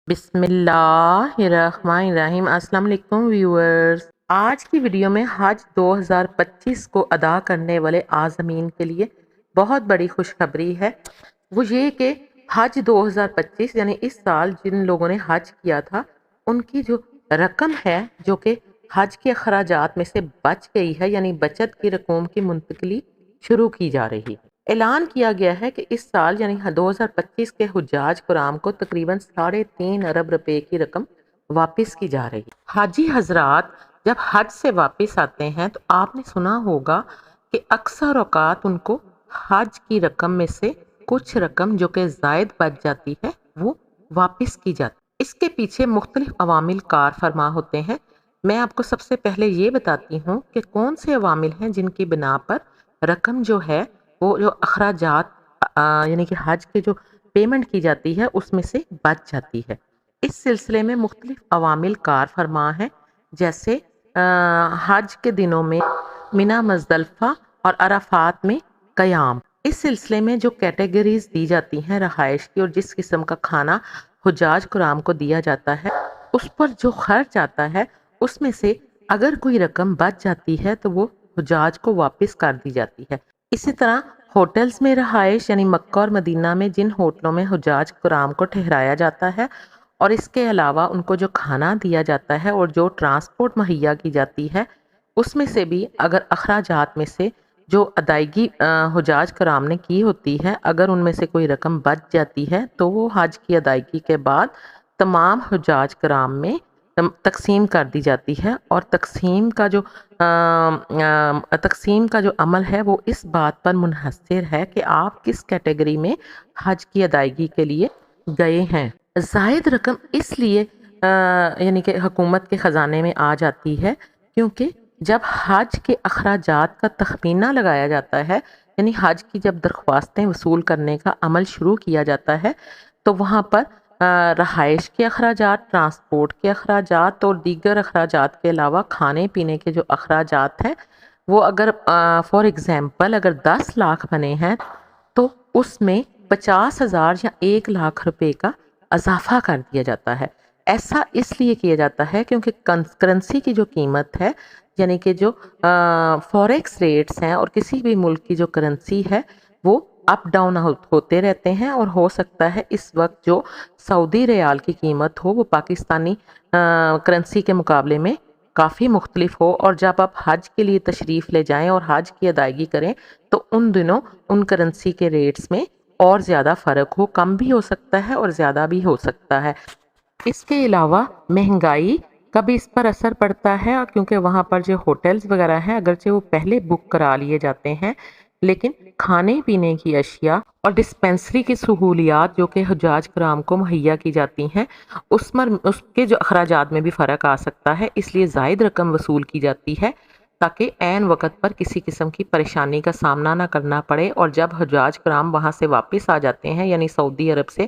بسم اللہ الرحمن الرحیم۔ السلام علیکم ویورز، آج کی ویڈیو میں حج 2025 کو ادا کرنے والے عازمین کے لیے بہت بڑی خوشخبری ہے۔ وہ یہ کہ حج 2025 یعنی اس سال جن لوگوں نے حج کیا تھا ان کی جو رقم ہے جو کہ حج کے اخراجات میں سے بچ گئی ہے، یعنی بچت کی رقوم کی منتقلی شروع کی جا رہی ہے۔ اعلان کیا گیا ہے کہ اس سال یعنی 2025 کے حجاج کرام کو تقریباً 3.5 ارب روپے کی رقم واپس کی جا رہی ہے۔ حاجی حضرات جب حج سے واپس آتے ہیں تو آپ نے سنا ہوگا کہ اکثر اوقات ان کو حج کی رقم میں سے کچھ رقم جو کہ زائد بچ جاتی ہے وہ واپس کی جاتی ہے۔ اس کے پیچھے مختلف عوامل کار فرما ہوتے ہیں۔ میں آپ کو سب سے پہلے یہ بتاتی ہوں کہ کون سے عوامل ہیں جن کی بنا پر رقم جو ہے وہ جو اخراجات یعنی کہ حج کے جو پیمنٹ کی جاتی ہے اس میں سے بچ جاتی ہے۔ اس سلسلے میں مختلف عوامل کار فرما ہیں، جیسے حج کے دنوں میں منا مزدلفہ اور عرفات میں قیام۔ اس سلسلے میں جو کیٹیگریز دی جاتی ہیں رہائش کی اور جس قسم کا کھانا حجاج کرام کو دیا جاتا ہے اس پر جو خرچ آتا ہے اس میں سے اگر کوئی رقم بچ جاتی ہے تو وہ حجاج کو واپس کر دی جاتی ہے۔ اسی طرح ہوٹلز میں رہائش یعنی مکہ اور مدینہ میں جن ہوٹلوں میں حجاج کرام کو ٹھہرایا جاتا ہے اور اس کے علاوہ ان کو جو کھانا دیا جاتا ہے اور جو ٹرانسپورٹ مہیا کی جاتی ہے اس میں سے بھی اگر اخراجات میں سے جو ادائیگی حجاج کرام نے کی ہوتی ہے اگر ان میں سے کوئی رقم بچ جاتی ہے تو وہ حج کی ادائیگی کے بعد تمام حجاج کرام میں تقسیم کر دی جاتی ہے، اور تقسیم کا جو عمل ہے وہ اس بات پر منحصر ہے کہ آپ کس کیٹیگری میں حج کی ادائیگی کے لیے گئے ہیں۔ زائد رقم اس لیے یعنی کہ حکومت کے خزانے میں آ جاتی ہے کیونکہ جب حج کے اخراجات کا تخمینہ لگایا جاتا ہے، یعنی حج کی جب درخواستیں وصول کرنے کا عمل شروع کیا جاتا ہے تو وہاں پر رہائش کے اخراجات، ٹرانسپورٹ کے اخراجات اور دیگر اخراجات کے علاوہ کھانے پینے کے جو اخراجات ہیں وہ اگر فار ایگزامپل اگر 10 لاکھ بنے ہیں تو اس میں 50,000 یا 1 لاکھ روپے کا اضافہ کر دیا جاتا ہے۔ ایسا اس لیے کیا جاتا ہے کیونکہ کرنسی کی جو قیمت ہے یعنی کہ جو فوریکس ریٹس ہیں اور کسی بھی ملک کی جو کرنسی ہے وہ اپ ڈاؤن ہوتے رہتے ہیں، اور ہو سکتا ہے اس وقت جو سعودی ریال کی قیمت ہو وہ پاکستانی کرنسی کے مقابلے میں کافی مختلف ہو، اور جب آپ حج کے لیے تشریف لے جائیں اور حج کی ادائیگی کریں تو ان دنوں ان کرنسی کے ریٹس میں اور زیادہ فرق ہو، کم بھی ہو سکتا ہے اور زیادہ بھی ہو سکتا ہے۔ اس کے علاوہ مہنگائی کا بھی اس پر اثر پڑتا ہے کیونکہ وہاں پر جو ہوٹلز وغیرہ ہیں اگرچہ وہ پہلے بک کرا لیے جاتے ہیں لیکن کھانے پینے کی اشیاء اور ڈسپینسری کی سہولیات جو کہ حجاج کرام کو مہیا کی جاتی ہیں اس کے جو اخراجات میں بھی فرق آ سکتا ہے، اس لیے زائد رقم وصول کی جاتی ہے تاکہ عین وقت پر کسی قسم کی پریشانی کا سامنا نہ کرنا پڑے، اور جب حجاج کرام وہاں سے واپس آ جاتے ہیں یعنی سعودی عرب سے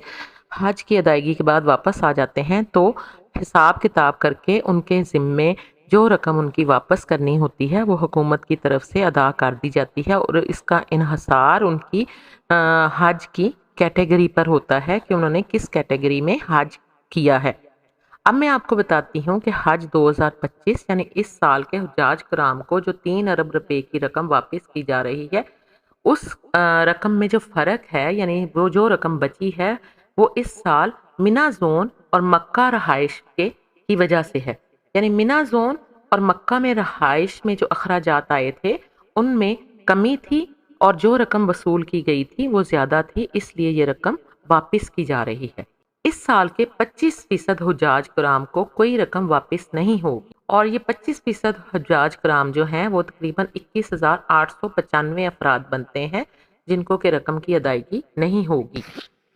حج کی ادائیگی کے بعد واپس آ جاتے ہیں تو حساب کتاب کر کے ان کے ذمے جو رقم ان کی واپس کرنی ہوتی ہے وہ حکومت کی طرف سے ادا کر دی جاتی ہے، اور اس کا انحصار ان کی حج کی کیٹیگری پر ہوتا ہے کہ انہوں نے کس کیٹیگری میں حج کیا ہے۔ اب میں آپ کو بتاتی ہوں کہ حج 2025 یعنی اس سال کے حجاج کرام کو جو 3 ارب روپے کی رقم واپس کی جا رہی ہے اس رقم میں جو فرق ہے یعنی وہ جو رقم بچی ہے وہ اس سال منا زون اور مکہ رہائش کی وجہ سے ہے، یعنی منا زون اور مکہ میں رہائش میں جو اخراجات آئے تھے ان میں کمی تھی اور جو رقم وصول کی گئی تھی وہ زیادہ تھی، اس لیے یہ رقم واپس کی جا رہی ہے۔ اس سال کے 25% حجاج کرام کو کوئی رقم واپس نہیں ہوگی، اور یہ 25% حجاج کرام جو ہیں وہ تقریباً 21,895 افراد بنتے ہیں جن کو کہ رقم کی ادائیگی نہیں ہوگی،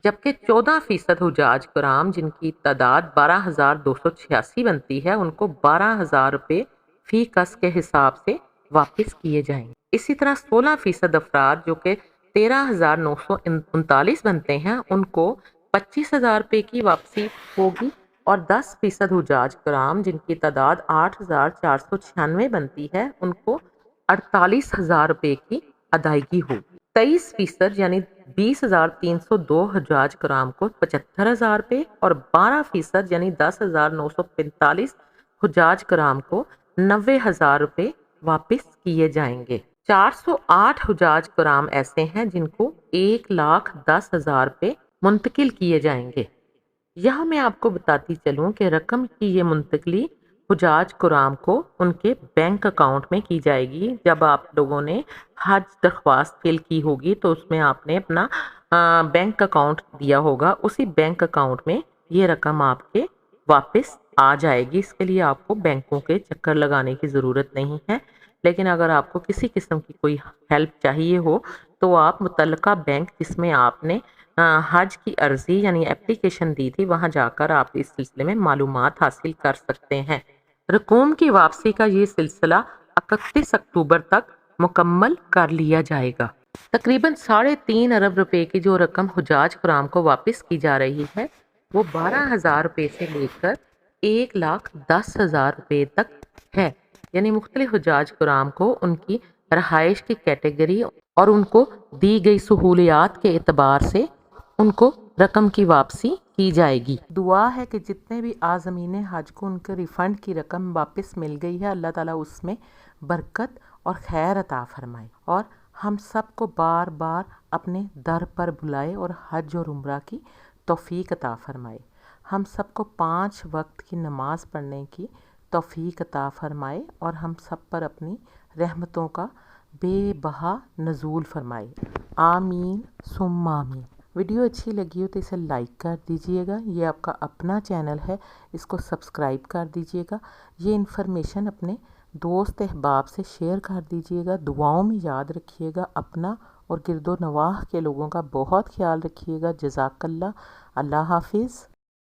جبکہ 14% حجاج کرام جن کی تعداد 12,286 بنتی ہے ان کو 12,000 روپے فی کس کے حساب سے واپس کیے جائیں گے۔ اسی طرح 16% افراد جو کہ 13,939 بنتے ہیں ان کو 25,000 روپے کی واپسی ہوگی، اور 10% حجاج کرام جن کی تعداد 8,496 بنتی ہے ان کو 48,000 روپے کی ادائیگی ہوگی۔ 23% یعنی 20,302 حجاج کرام کو 75,000 روپے اور 12% یعنی 10,945 حجاج کرام کو 90,000 روپے واپس کیے جائیں گے۔ 408 حجاج کرام ایسے ہیں جن کو 1,10,000 روپے منتقل کیے جائیں گے۔ یہاں میں آپ کو بتاتی چلوں کہ رقم کی یہ منتقلی حجاج کرام کو ان کے بینک اکاؤنٹ میں کی جائے گی۔ جب آپ لوگوں نے حج درخواست فل کی ہوگی تو اس میں آپ نے اپنا بینک اکاؤنٹ دیا ہوگا، اسی بینک اکاؤنٹ میں یہ رقم آپ کے واپس آ جائے گی۔ اس کے لیے آپ کو بینکوں کے چکر لگانے کی ضرورت نہیں ہے، لیکن اگر آپ کو کسی قسم کی کوئی ہیلپ چاہیے ہو تو آپ متعلقہ بینک جس میں آپ نے حج کی عرضی یعنی اپلیکیشن دی تھی وہاں جا کر آپ اس سلسلے میں معلومات حاصل کر سکتے ہیں۔ رقوم کی واپسی کا یہ سلسلہ 31 اکتوبر تک مکمل کر لیا جائے گا۔ تقریباً 3.5 ارب روپے کی جو رقم حجاج کرام کو واپس کی جا رہی ہے وہ 12,000 روپے سے لے کر 1,10,000 روپے تک ہے، یعنی مختلف حجاج کرام کو ان کی رہائش کی کیٹیگری اور ان کو دی گئی سہولیات کے اعتبار سے ان کو رقم کی واپسی کی جائے گی۔ دعا ہے کہ جتنے بھی عازمین حج کو ان کے ریفنڈ کی رقم واپس مل گئی ہے، اللہ تعالیٰ اس میں برکت اور خیر عطا فرمائے اور ہم سب کو بار بار اپنے در پر بلائے اور حج اور عمرہ کی توفیق عطا فرمائے۔ ہم سب کو 5 وقت کی نماز پڑھنے کی توفیق عطا فرمائے اور ہم سب پر اپنی رحمتوں کا بے بہا نزول فرمائے۔ آمین ثم آمین۔ ویڈیو اچھی لگی ہو تو اسے لائک کر دیجئے گا، یہ آپ کا اپنا چینل ہے، اس کو سبسکرائب کر دیجئے گا، یہ انفارمیشن اپنے دوست احباب سے شیئر کر دیجئے گا، دعاؤں میں یاد رکھیے گا، اپنا اور گرد و نواح کے لوگوں کا بہت خیال رکھیے گا۔ جزاک اللہ، اللہ حافظ۔